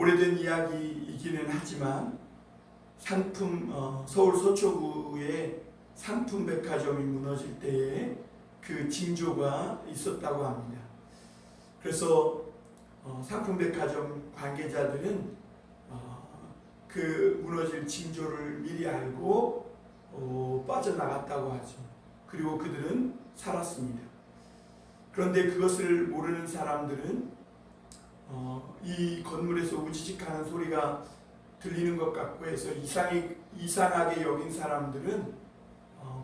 오래된 이야기이기는 하지만 서울 서초구의 상품백화점이 무너질 때에 그 징조가 있었다고 합니다. 그래서 상품백화점 관계자들은 그 무너질 징조를 미리 알고 빠져나갔다고 하죠. 그리고 그들은 살았습니다. 그런데 그것을 모르는 사람들은 이 건물에서 우지직하는 소리가 들리는 것 같고 해서 이상하게 여긴 사람들은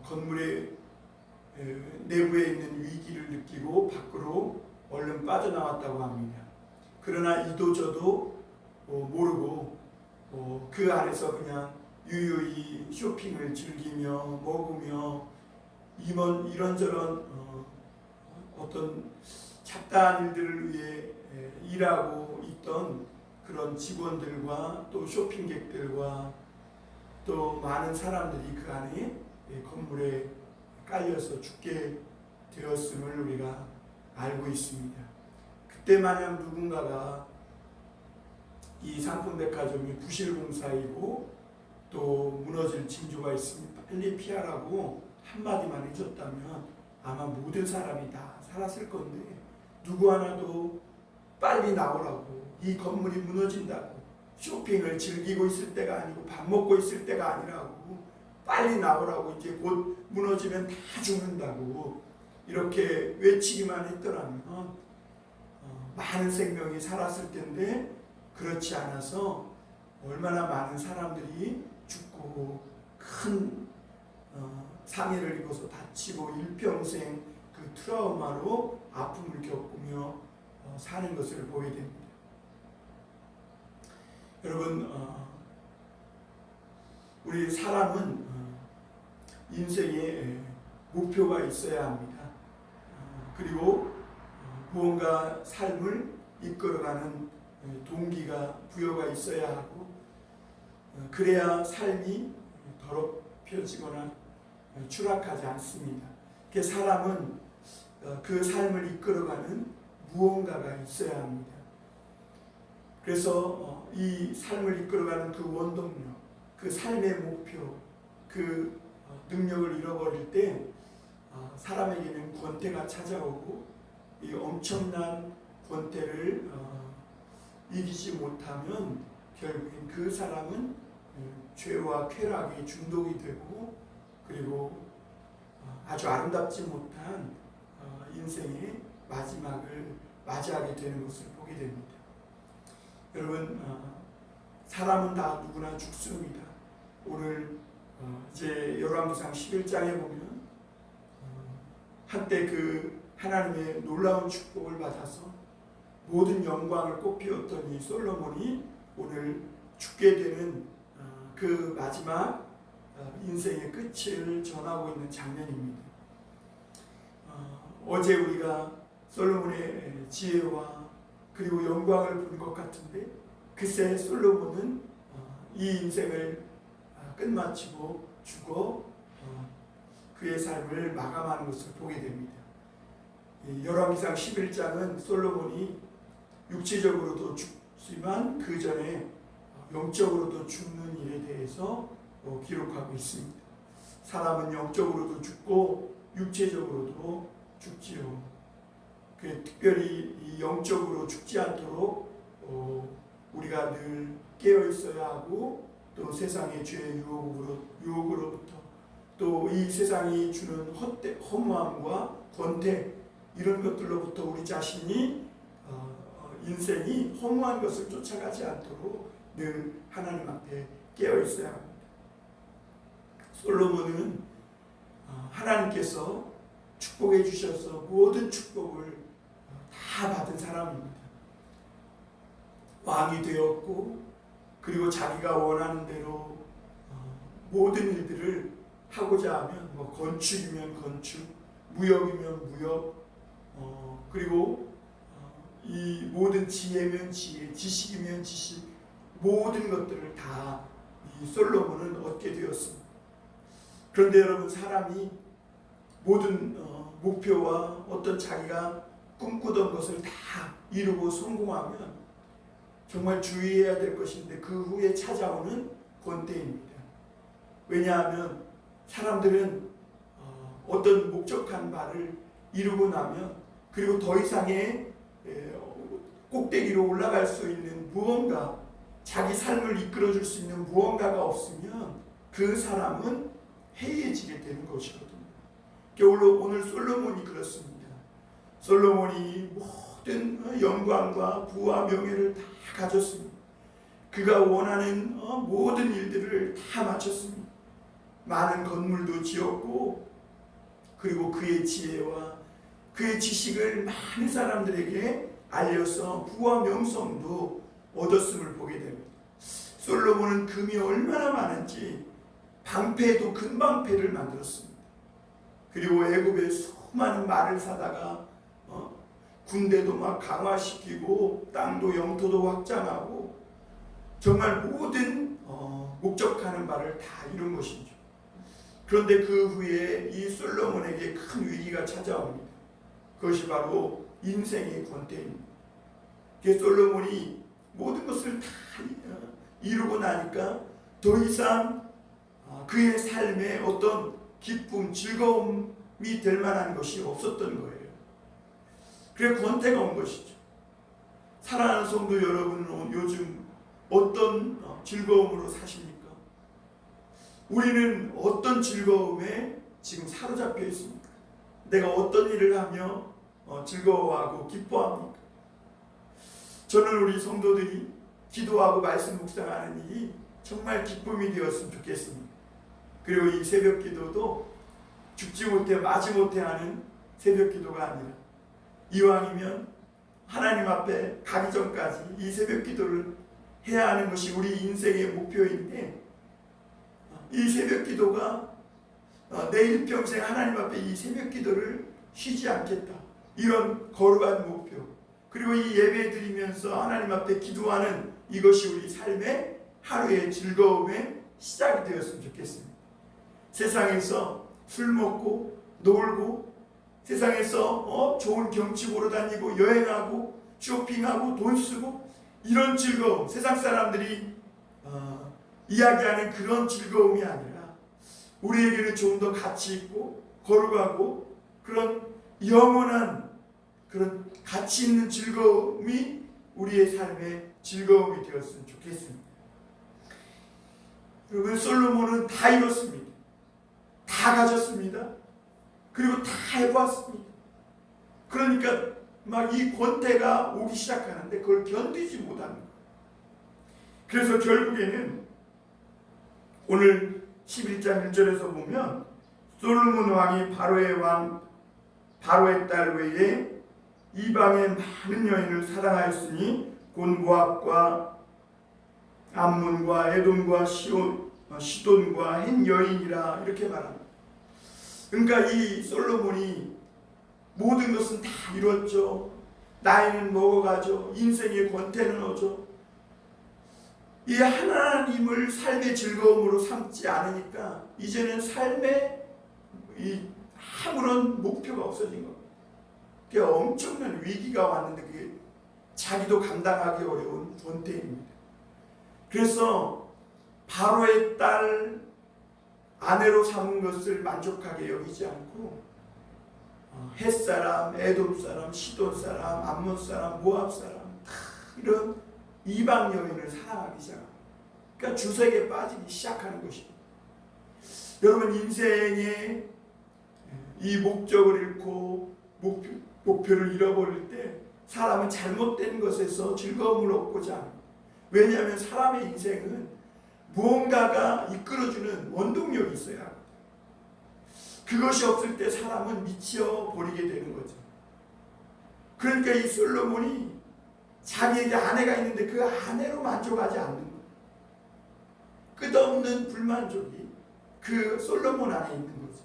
건물의 내부에 있는 위기를 느끼고 밖으로 얼른 빠져나왔다고 합니다. 그러나 이도 저도 모르고 그 안에서 그냥 유유히 쇼핑을 즐기며 먹으며 이런저런 어떤 잡다한 일들을 위해 일하고 있던 그런 직원들과 또 쇼핑객들과 또 많은 사람들이 그 안에 건물에 깔려서 죽게 되었음을 우리가 알고 있습니다. 그때 만약 누군가가 이 상품백화점이 부실공사이고 또 무너질 징조가 있으니 빨리 피하라고 한마디만 해줬다면 아마 모든 사람이 다 살았을 건데 누구 하나도 빨리 나오라고, 이 건물이 무너진다고, 쇼핑을 즐기고 있을 때가 아니고 밥 먹고 있을 때가 아니라고, 빨리 나오라고, 이제 곧 무너지면 다 죽는다고 이렇게 외치기만 했더라면 많은 생명이 살았을 텐데 그렇지 않아서 얼마나 많은 사람들이 죽고 큰 상해를 입어서 다치고 일평생 그 트라우마로 아픔을 겪으며 사는 것을 보게 됩니다. 여러분, 우리 사람은 인생에 목표가 있어야 합니다. 그리고 무언가 삶을 이끌어가는 동기가 부여가 있어야 하고 그래야 삶이 더럽혀지거나 추락하지 않습니다. 그 사람은 그 삶을 이끌어가는 무언가가 있어야 합니다. 그래서 이 삶을 이끌어가는 그 원동력, 그 삶의 목표, 그 능력을 잃어버릴 때 사람에게는 권태가 찾아오고 이 엄청난 권태를 이기지 못하면 결국엔 그 사람은 죄와 쾌락에 중독이 되고 그리고 아주 아름답지 못한 인생의 마지막을 맞이하게 되는 것을 보게 됩니다. 여러분, 사람은 다 누구나 죽습니다. 오늘 이제 열왕기상 11장에 보면 한때 그 하나님의 놀라운 축복을 받아서 모든 영광을 꽃피웠던 이 솔로몬이 오늘 죽게 되는 그 마지막 인생의 끝을 전하고 있는 장면입니다. 어제 우리가 솔로몬의 지혜와 그리고 영광을 본 것 같은데 글쎄 솔로몬은 이 인생을 끝마치고 죽어 그의 삶을 마감하는 것을 보게 됩니다. 열왕기상 11장은 솔로몬이 육체적으로도 죽지만 그 전에 영적으로도 죽는 일에 대해서 기록하고 있습니다. 사람은 영적으로도 죽고 육체적으로도 죽지요. 특별히 이 영적으로 죽지 않도록 우리가 늘 깨어 있어야 하고 또 세상의 죄의 유혹으로부터 또 이 세상이 주는 허무함과 권태 이런 것들로부터 우리 자신이 인생이 허무한 것을 쫓아가지 않도록 늘 하나님 앞에 깨어 있어야 합니다. 솔로몬은 하나님께서 축복해 주셔서 모든 축복을 다 받은 사람입니다. 왕이 되었고 그리고 자기가 원하는 대로 모든 일들을 하고자 하면 건축이면 건축, 무역이면 무역, 그리고 이 모든 지혜면 지혜, 지식이면 지식, 모든 것들을 다 이 솔로몬은 얻게 되었습니다. 그런데 여러분, 사람이 모든 목표와 어떤 자기가 꿈꾸던 것을 다 이루고 성공하면 정말 주의해야 될 것인데 그 후에 찾아오는 권태입니다. 왜냐하면 사람들은 어떤 목적한 바를 이루고 나면 그리고 더 이상의 꼭대기로 올라갈 수 있는 무언가, 자기 삶을 이끌어줄 수 있는 무언가가 없으면 그 사람은 해이해지게 되는 것이거든요. 오늘 솔로몬이 그렇습니다. 솔로몬이 모든 영광과 부와 명예를 다 가졌습니다. 그가 원하는 모든 일들을 다 마쳤습니다. 많은 건물도 지었고 그리고 그의 지혜와 그의 지식을 많은 사람들에게 알려서 부와 명성도 얻었음을 보게 됩니다. 솔로몬은 금이 얼마나 많은지 방패도 금방패를 만들었습니다. 그리고 애굽에 수많은 말을 사다가 군대도 막 강화시키고 땅도 영토도 확장하고 정말 모든 목적하는 바를 다 이룬 것이죠. 그런데 그 후에 이 솔로몬에게 큰 위기가 찾아옵니다. 그것이 바로 인생의 권태입니다. 솔로몬이 모든 것을 다 이루고 나니까 더 이상 그의 삶에 어떤 기쁨, 즐거움이 될 만한 것이 없었던 거예요. 그래 권태가 온 것이죠. 사랑하는 성도 여러분은 요즘 어떤 즐거움으로 사십니까? 우리는 어떤 즐거움에 지금 사로잡혀 있습니까? 내가 어떤 일을 하며 즐거워하고 기뻐합니까? 저는 우리 성도들이 기도하고 말씀 묵상하는 일이 정말 기쁨이 되었으면 좋겠습니다. 그리고 이 새벽 기도도 죽지 못해 마지 못해 하는 새벽 기도가 아니라 이왕이면 하나님 앞에 가기 전까지 이 새벽 기도를 해야 하는 것이 우리 인생의 목표인데 이 새벽 기도가 내 일평생 하나님 앞에 이 새벽 기도를 쉬지 않겠다. 이런 거룩한 목표. 그리고 이 예배 드리면서 하나님 앞에 기도하는 이것이 우리 삶의 하루의 즐거움의 시작이 되었으면 좋겠습니다. 세상에서 술 먹고 놀고 세상에서 좋은 경치 보러 다니고 여행하고 쇼핑하고 돈 쓰고 이런 즐거움, 세상 사람들이 이야기하는 그런 즐거움이 아니라 우리에게는 좀 더 가치 있고 거룩하고 그런 영원한 그런 가치 있는 즐거움이 우리의 삶의 즐거움이 되었으면 좋겠습니다. 여러분, 솔로몬은 다 이뤘습니다. 다 가졌습니다. 그리고 다 해보았습니다. 그러니까 막 이 권태가 오기 시작하는데 그걸 견디지 못하는 거예요. 그래서 결국에는 오늘 11장 1절에서 보면 솔로몬 왕이 바로의 딸 외에 이방의 많은 여인을 사랑하였으니 곧 모압과 암몬과 에돔과 시돈과 hen 여인이라 이렇게 말합니다. 그러니까 이 솔로몬이 모든 것은 다 이뤘죠. 나이는 먹어가죠. 인생의 권태는 오죠. 이 하나님을 삶의 즐거움으로 삼지 않으니까 이제는 삶에 이 아무런 목표가 없어진 겁니다. 그게 엄청난 위기가 왔는데 그게 자기도 감당하기 어려운 권태입니다. 그래서 바로의 딸 아내로 삼은 것을 만족하게 여기지 않고 헷사람, 에돔사람, 시돈사람, 암몬사람, 모압사람 다 이런 이방 여인을 사랑하기 시작합니다. 그러니까 주색에 빠지기 시작하는 것입니다. 여러분 인생의 이 목적을 잃고 목표를 잃어버릴 때 사람은 잘못된 것에서 즐거움을 얻고자 합니다. 왜냐하면 사람의 인생은 무언가가 이끌어주는 원동력이 있어야 합니다. 그것이 없을 때 사람은 미쳐버리게 되는 거죠. 그러니까 이 솔로몬이 자기에게 아내가 있는데 그 아내로 만족하지 않는 거예요. 끝없는 불만족이 그 솔로몬 안에 있는 거죠.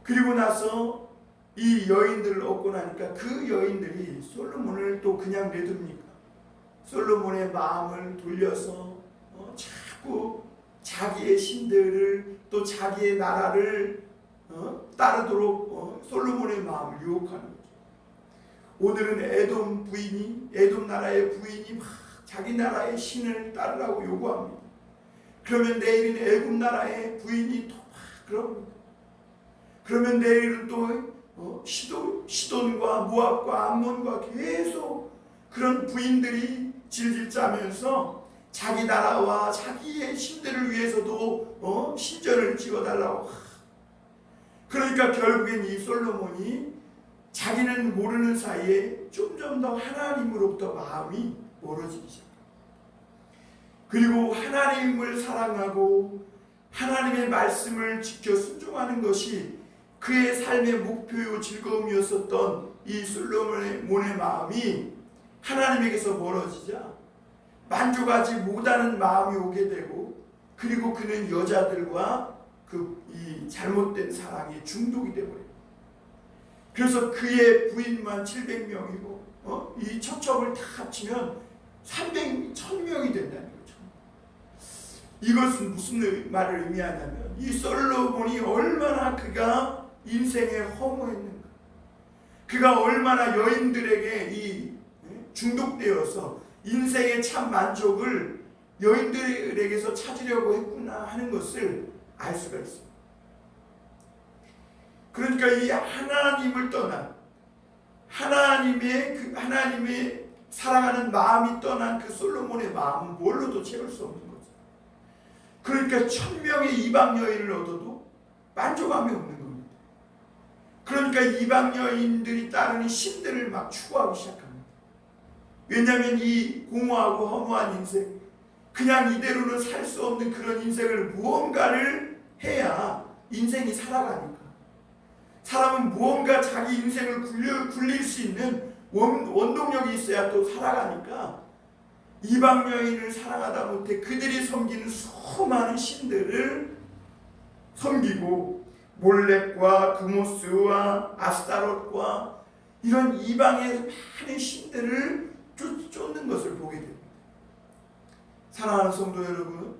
그리고 나서 이 여인들을 얻고 나니까 그 여인들이 솔로몬을 또 그냥 내둡니까? 솔로몬의 마음을 돌려서 자꾸 자기의 신들을 또 자기의 나라를 따르도록 솔로몬의 마음을 유혹하는 거죠. 오늘은 에돔 나라의 부인이 막 자기 나라의 신을 따르라고 요구합니다. 그러면 내일은 애굽 나라의 부인이 또 막 그럽니다. 그러면 내일은 또 시돈과 모압과 암몬과 계속 그런 부인들이 질질 짜면서 자기 나라와 자기의 신들을 위해서도 신전을 지어달라고. 그러니까 결국엔 이 솔로몬이 자기는 모르는 사이에 점점 더 하나님으로부터 마음이 멀어지기 시작합니다. 그리고 하나님을 사랑하고 하나님의 말씀을 지켜 순종하는 것이 그의 삶의 목표요 즐거움이었었던 이 솔로몬의 마음이 하나님에게서 멀어지자 만족하지 못하는 마음이 오게 되고, 그리고 그는 여자들과 이 잘못된 사랑에 중독이 되어버려요. 그래서 그의 부인만 700명이고 이 첩첩을 다 합치면 1000명이 된다는 거죠. 이것은 무슨 말을 의미하냐면 이 솔로몬이 얼마나 그가 인생에 허무했는가, 그가 얼마나 여인들에게 중독되어서 인생의 참 만족을 여인들에게서 찾으려고 했구나 하는 것을 알 수가 있습니다. 그러니까 이 하나님을 떠난 하나님의 사랑하는 마음이 떠난 그 솔로몬의 마음은 뭘로도 채울 수 없는 거죠. 그러니까 1000명의 이방 여인을 얻어도 만족함이 없는 겁니다. 그러니까 이방 여인들이 따르는 신들을 막 추구하기 시작합니다. 왜냐하면 이 공허하고 허무한 인생, 그냥 이대로는 살 수 없는 그런 인생을 무언가를 해야 인생이 살아가니까, 사람은 무언가 자기 인생을 굴릴 수 있는 원동력이 있어야 또 살아가니까 이방 여인을 사랑하다 못해 그들이 섬기는 수많은 신들을 섬기고 몰렉과 그모스와 아스타롯과 이런 이방의 많은 신들을 쫓는 것을 보게 됩니다. 사랑하는 성도 여러분,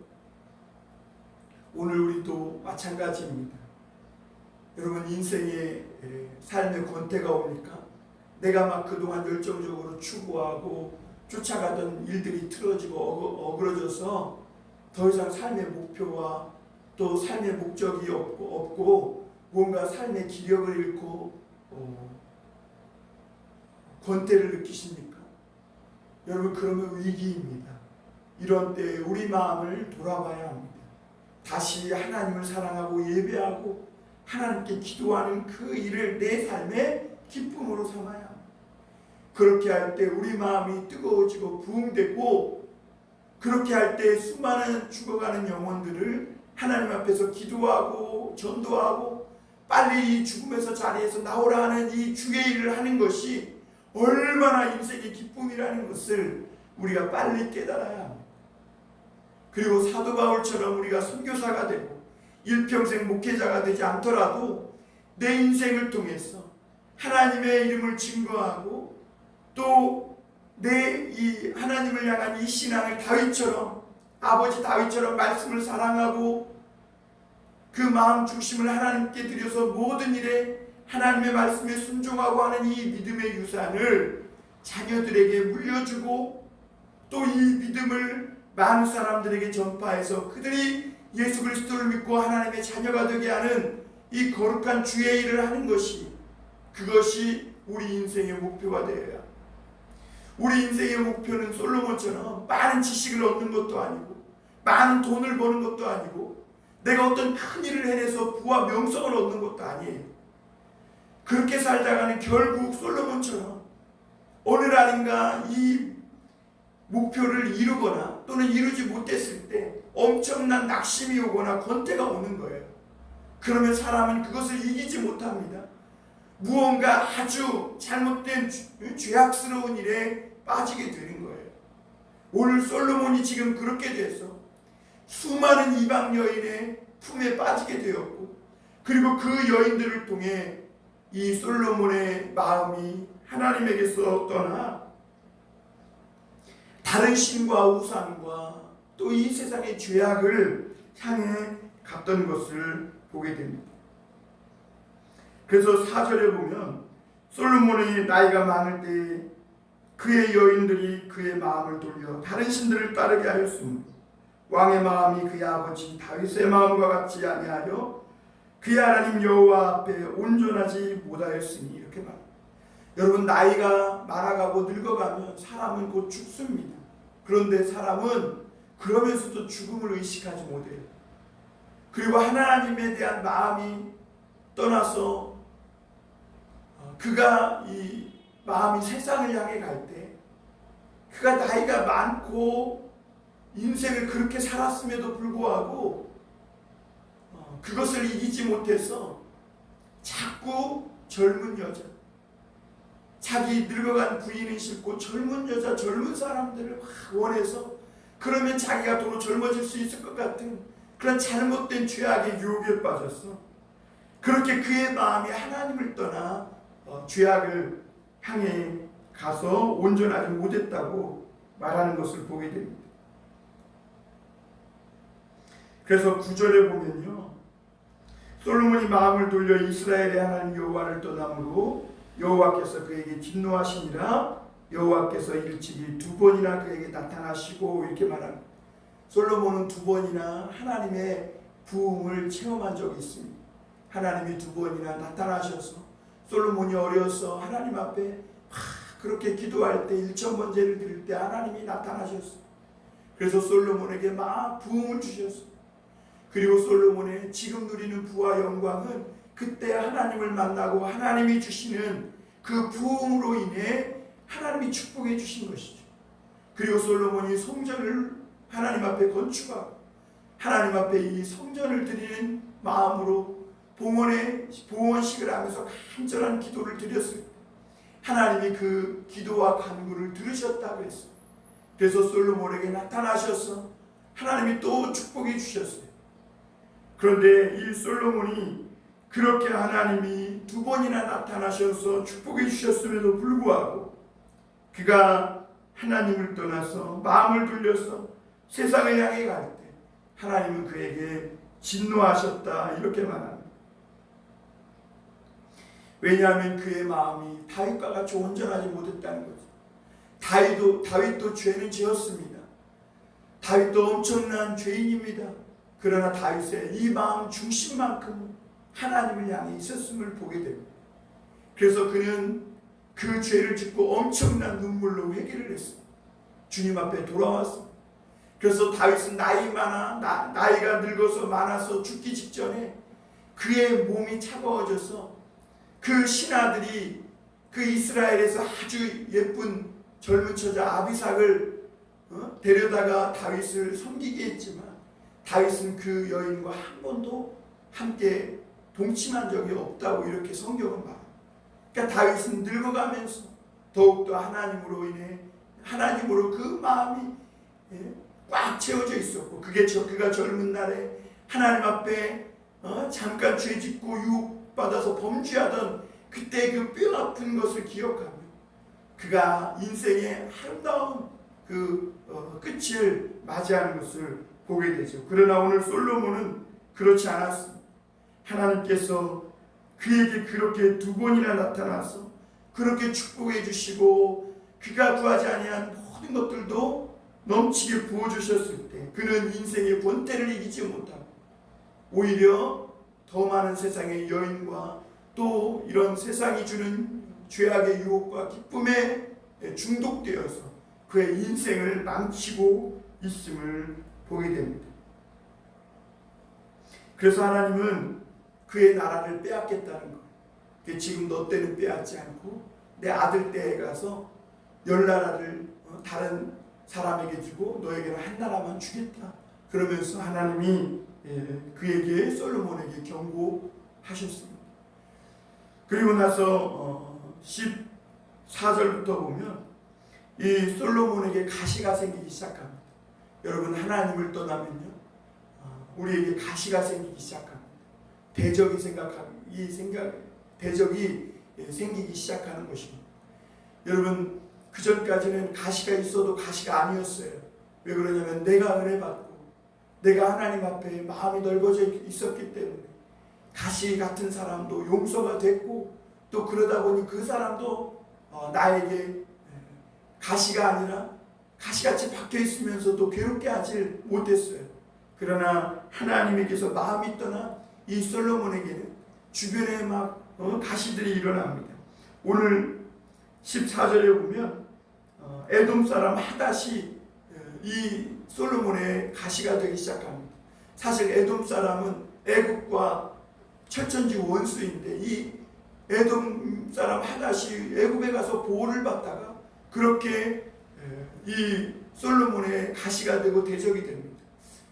오늘 우리도 마찬가지입니다. 여러분, 인생의 삶의 권태가 옵니까? 내가 막 그동안 열정적으로 추구하고 쫓아가던 일들이 틀어지고 어그러져서 더 이상 삶의 목표와 또 삶의 목적이 없고 뭔가 삶의 기력을 잃고 권태를 느끼십니까? 여러분, 그러면 위기입니다. 이런 때에 우리 마음을 돌아봐야 합니다. 다시 하나님을 사랑하고 예배하고 하나님께 기도하는 그 일을 내 삶의 기쁨으로 삼아야 합니다. 그렇게 할 때 우리 마음이 뜨거워지고 부흥되고, 그렇게 할 때 수많은 죽어가는 영혼들을 하나님 앞에서 기도하고 전도하고 빨리 이 죽음에서 자리에서 나오라 하는 이 주의 일을 하는 것이 얼마나 인생의 기쁨이라는 것을 우리가 빨리 깨달아야 합니다. 그리고 사도 바울처럼 우리가 선교사가 되고 일평생 목회자가 되지 않더라도 내 인생을 통해서 하나님의 이름을 증거하고 또 내 이 하나님을 향한 이 신앙을 다윗처럼, 아버지 다윗처럼 말씀을 사랑하고 그 마음 중심을 하나님께 드려서 모든 일에 하나님의 말씀에 순종하고 하는 이 믿음의 유산을 자녀들에게 물려주고 또 이 믿음을 많은 사람들에게 전파해서 그들이 예수 그리스도를 믿고 하나님의 자녀가 되게 하는 이 거룩한 주의 일을 하는 것이, 그것이 우리 인생의 목표가 되어야 합니다. 우리 인생의 목표는 솔로몬처럼 많은 지식을 얻는 것도 아니고 많은 돈을 버는 것도 아니고 내가 어떤 큰 일을 해내서 부와 명성을 얻는 것도 아니에요. 그렇게 살다가는 결국 솔로몬처럼 어느 날인가 이 목표를 이루거나 또는 이루지 못했을 때 엄청난 낙심이 오거나 권태가 오는 거예요. 그러면 사람은 그것을 이기지 못합니다. 무언가 아주 잘못된 죄악스러운 일에 빠지게 되는 거예요. 오늘 솔로몬이 지금 그렇게 돼서 수많은 이방 여인의 품에 빠지게 되었고, 그리고 그 여인들을 통해 이 솔로몬의 마음이 하나님에게서 떠나 다른 신과 우상과 또 이 세상의 죄악을 향해 갔던 것을 보게 됩니다. 그래서 4절에 보면 솔로몬이 나이가 많을 때 그의 여인들이 그의 마음을 돌려 다른 신들을 따르게 하였으므로 왕의 마음이 그의 아버지 다윗의 마음과 같지 아니하여 그의 하나님 여호와 앞에 온전하지 못하였으니, 이렇게 말합니다. 여러분, 나이가 많아가고 늙어가면 사람은 곧 죽습니다. 그런데 사람은 그러면서도 죽음을 의식하지 못해요. 그리고 하나님에 대한 마음이 떠나서 그가 이 마음이 세상을 향해 갈 때, 그가 나이가 많고 인생을 그렇게 살았음에도 불구하고 그것을 이기지 못해서 자꾸 젊은 여자, 자기 늙어간 부인은 싫고 젊은 여자, 젊은 사람들을 막 원해서, 그러면 자기가 도로 젊어질 수 있을 것 같은 그런 잘못된 죄악의 유혹에 빠졌어. 그렇게 그의 마음이 하나님을 떠나 죄악을 향해 가서 온전하지 못했다고 말하는 것을 보게 됩니다. 그래서 9절에 보면요, 솔로몬이 마음을 돌려 이스라엘의 하나님 여호와를 떠남으로 여호와께서 그에게 진노하시니라. 여호와께서 일찍이 2번이나 그에게 나타나시고, 이렇게 말합니다. 솔로몬은 2번이나 하나님의 부흥을 체험한 적이 있습니다. 하나님이 2번이나 나타나셔서 솔로몬이 어려서 하나님 앞에 그렇게 기도할 때, 일천번제를 드릴 때 하나님이 나타나셨어요. 그래서 솔로몬에게 막 부흥을 주셨어요. 그리고 솔로몬의 지금 누리는 부와 영광은 그때 하나님을 만나고 하나님이 주시는 그 부흥으로 인해 하나님이 축복해 주신 것이죠. 그리고 솔로몬이 성전을 하나님 앞에 건축하고 하나님 앞에 이 성전을 드리는 마음으로 봉헌식을 하면서 간절한 기도를 드렸을 때 하나님이 그 기도와 간구를 들으셨다고 했어요. 그래서 솔로몬에게 나타나셔서 하나님이 또 축복해 주셨어요. 그런데 이 솔로몬이 그렇게 하나님이 2번이나 나타나셔서 축복해 주셨음에도 불구하고 그가 하나님을 떠나서 마음을 돌려서 세상을 향해 갈 때 하나님은 그에게 진노하셨다, 이렇게 말합니다. 왜냐하면 그의 마음이 다윗과 같이 온전하지 못했다는 거죠. 다윗도 죄는 지었습니다. 다윗도 엄청난 죄인입니다. 그러나 다윗의 이 마음 중심만큼은 하나님을 향해 있었음을 보게 됩니다. 그래서 그는 그 죄를 짓고 엄청난 눈물로 회개를 했습니다. 주님 앞에 돌아왔습니다. 그래서 다윗은 나이가 늙어서 많아서 죽기 직전에 그의 몸이 차가워져서 그 신하들이 그 이스라엘에서 아주 예쁜 젊은 처자 아비삭을 데려다가 다윗을 섬기게 했지만 다윗은 그 여인과 한 번도 함께 동침한 적이 없다고 이렇게 성경은 말합니다. 그러니까 다윗은 늙어가면서 더욱더 하나님으로 그 마음이 꽉 채워져 있었고, 그가 젊은 날에 하나님 앞에 잠깐 죄짓고 유혹받아서 범죄하던 그때 그 뼈아픈 것을 기억하며 그가 인생의 아름다운 그 끝을 맞이하는 것을 보게 되죠. 그러나 오늘 솔로몬은 그렇지 않았습니다. 하나님께서 그에게 그렇게 2번이나 나타나서 그렇게 축복해 주시고 그가 구하지 아니한 모든 것들도 넘치게 부어주셨을 때 그는 인생의 본때를 이기지 못하고 오히려 더 많은 세상의 여인과 또 이런 세상이 주는 죄악의 유혹과 기쁨에 중독되어서 그의 인생을 망치고 있음을 보게 됩니다. 그래서 하나님은 그의 나라를 빼앗겠다는 거예요. 지금 너 때는 빼앗지 않고 내 아들 때에 가서 10나라를 다른 사람에게 주고 너에게는 한 나라만 주겠다. 그러면서 하나님이 그에게 솔로몬에게 경고하셨습니다. 그리고 나서 14절부터 보면 이 솔로몬에게 가시가 생기기 시작합니다. 여러분, 하나님을 떠나면요 우리에게 가시가 생기기 시작합니다. 대적이 생기기 시작하는 것입니다. 여러분, 그 전까지는 가시가 있어도 가시가 아니었어요. 왜 그러냐면 내가 은혜 받고 내가 하나님 앞에 마음이 넓어져 있었기 때문에 가시 같은 사람도 용서가 됐고 또 그러다 보니 그 사람도 나에게 가시가 아니라 가시같이 박혀 있으면서도 괴롭게 하질 못했어요. 그러나 하나님에게서 마음이 떠나 이 솔로몬에게는 주변에 막 가시들이 일어납니다. 오늘 14절에 보면 에돔 사람 하닷이 이 솔로몬의 가시가 되기 시작합니다. 사실 에돔 사람은 애굽과 철천지 원수인데 이 에돔 사람 하닷이 애굽에 가서 보호를 받다가 그렇게 이 솔로몬의 가시가 되고 대적이 됩니다.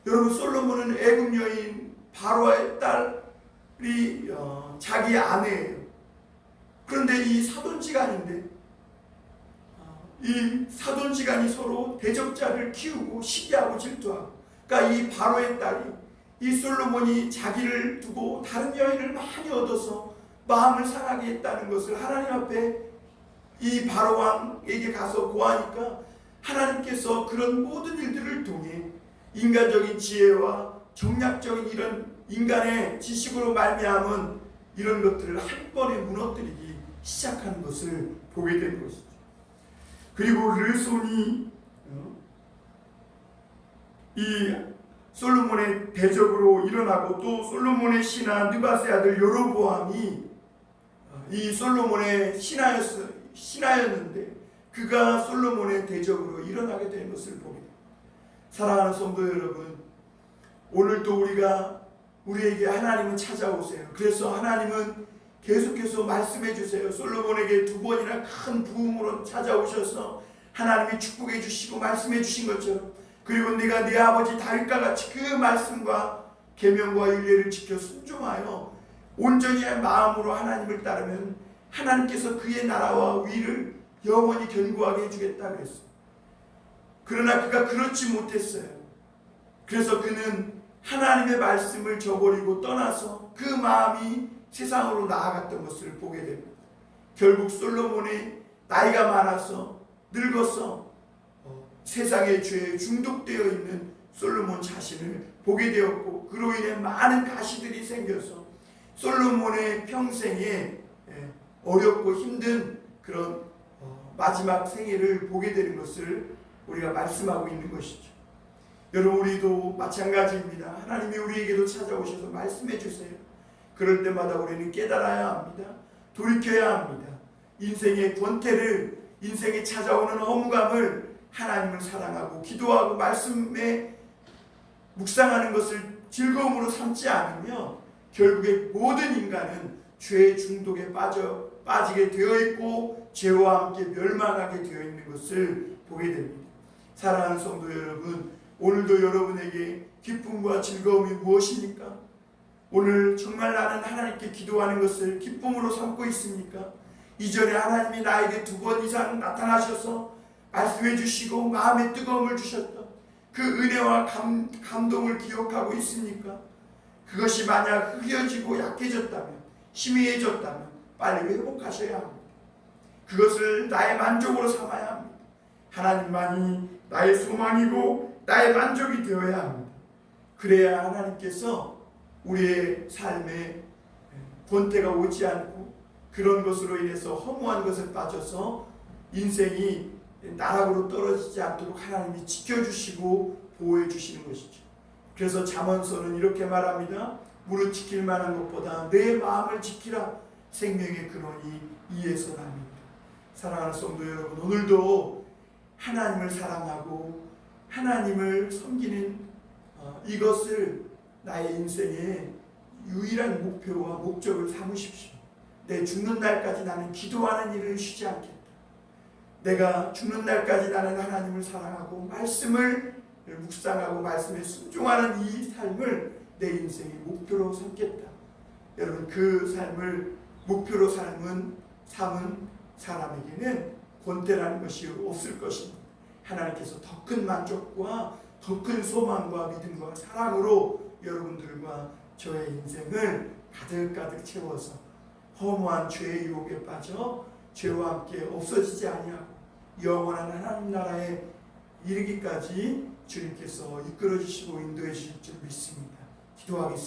여러분, 솔로몬은 애굽 여인 바로의 딸이 자기 아내예요. 그런데 이 사돈지간인데 이 사돈지간이 서로 대적자를 키우고 시기하고 질투하고, 그러니까 이 바로의 딸이 이 솔로몬이 자기를 두고 다른 여인을 많이 얻어서 마음을 상하게 했다는 것을 하나님 앞에 이 바로 왕에게 가서 고하니까 하나님께서 그런 모든 일들을 통해 인간적인 지혜와 정략적인 이런 인간의 지식으로 말미암은 이런 것들을 한 번에 무너뜨리기 시작하는 것을 보게 된 것이죠. 그리고 르손이 이 솔로몬의 대적으로 일어나고, 또 솔로몬의 신하 느밧의 아들 여로보암이 이 솔로몬의 신하였는데 그가 솔로몬의 대적으로 일어나게 되는 것을 보게 됩니다. 사랑하는 성도 여러분, 오늘도 우리에게 하나님은 찾아오세요. 그래서 하나님은 계속해서 말씀해 주세요. 솔로몬에게 2번이나 큰 부흥으로 찾아오셔서 하나님이 축복해 주시고 말씀해 주신 것처럼, 그리고 네가 네 아버지 다윗과 같이 그 말씀과 계명과 율례를 지켜 순종하여 온전히 마음으로 하나님을 따르면 하나님께서 그의 나라와 위를 영원히 견고하게 해주겠다 그랬어요. 그러나 그가 그렇지 못했어요. 그래서 그는 하나님의 말씀을 저버리고 떠나서 그 마음이 세상으로 나아갔던 것을 보게 됩니다. 결국 솔로몬이 나이가 많아서 늙어서 세상의 죄에 중독되어 있는 솔로몬 자신을 보게 되었고, 그로 인해 많은 가시들이 생겨서 솔로몬의 평생에 어렵고 힘든 그런 마지막 생애를 보게 되는 것을 우리가 말씀하고 있는 것이죠. 여러분, 우리도 마찬가지입니다. 하나님이 우리에게도 찾아오셔서 말씀해 주세요. 그럴 때마다 우리는 깨달아야 합니다. 돌이켜야 합니다. 인생의 권태를, 인생에 찾아오는 허무감을 하나님을 사랑하고 기도하고 말씀에 묵상하는 것을 즐거움으로 삼지 않으며 결국에 모든 인간은 죄의 중독에 빠지게 되어 있고 죄와 함께 멸망하게 되어 있는 것을 보게 됩니다. 사랑하는 성도 여러분, 오늘도 여러분에게 기쁨과 즐거움이 무엇입니까? 오늘 정말 나는 하나님께 기도하는 것을 기쁨으로 삼고 있습니까? 이전에 하나님이 나에게 2번 이상 나타나셔서 말씀해 주시고 마음의 뜨거움을 주셨던 그 은혜와 감동을 기억하고 있습니까? 그것이 만약 흐려지고 약해졌다면, 희미해졌다면 빨리 회복하셔야 합니다. 그것을 나의 만족으로 삼아야 합니다. 하나님만이 나의 소망이고 나의 만족이 되어야 합니다. 그래야 하나님께서 우리의 삶에 권태가 오지 않고 그런 것으로 인해서 허무한 것에 빠져서 인생이 나락으로 떨어지지 않도록 하나님이 지켜주시고 보호해 주시는 것이죠. 그래서 잠언서는 이렇게 말합니다. 무릇 지킬 만한 것보다 내 마음을 지키라. 생명의 근원이 이에서 납니다. 사랑하는 성도 여러분, 오늘도 하나님을 사랑하고 하나님을 섬기는 이것을 나의 인생의 유일한 목표와 목적을 삼으십시오. 내 죽는 날까지 나는 기도하는 일을 쉬지 않겠다. 내가 죽는 날까지 나는 하나님을 사랑하고 말씀을 묵상하고 말씀에 순종하는 이 삶을 내 인생의 목표로 삼겠다. 여러분, 그 삶을 목표로 삼은 사람에게는 권태라는 것이 없을 것입니다. 하나님께서 더 큰 만족과 더 큰 소망과 믿음과 사랑으로 여러분들과 저의 인생을 가득가득 채워서 허무한 죄의 유혹에 빠져 죄와 함께 없어지지 아니하고 영원한 하나님 나라에 이르기까지 주님께서 이끌어 주시고 인도해 주실 줄 믿습니다. 기도하겠습니다.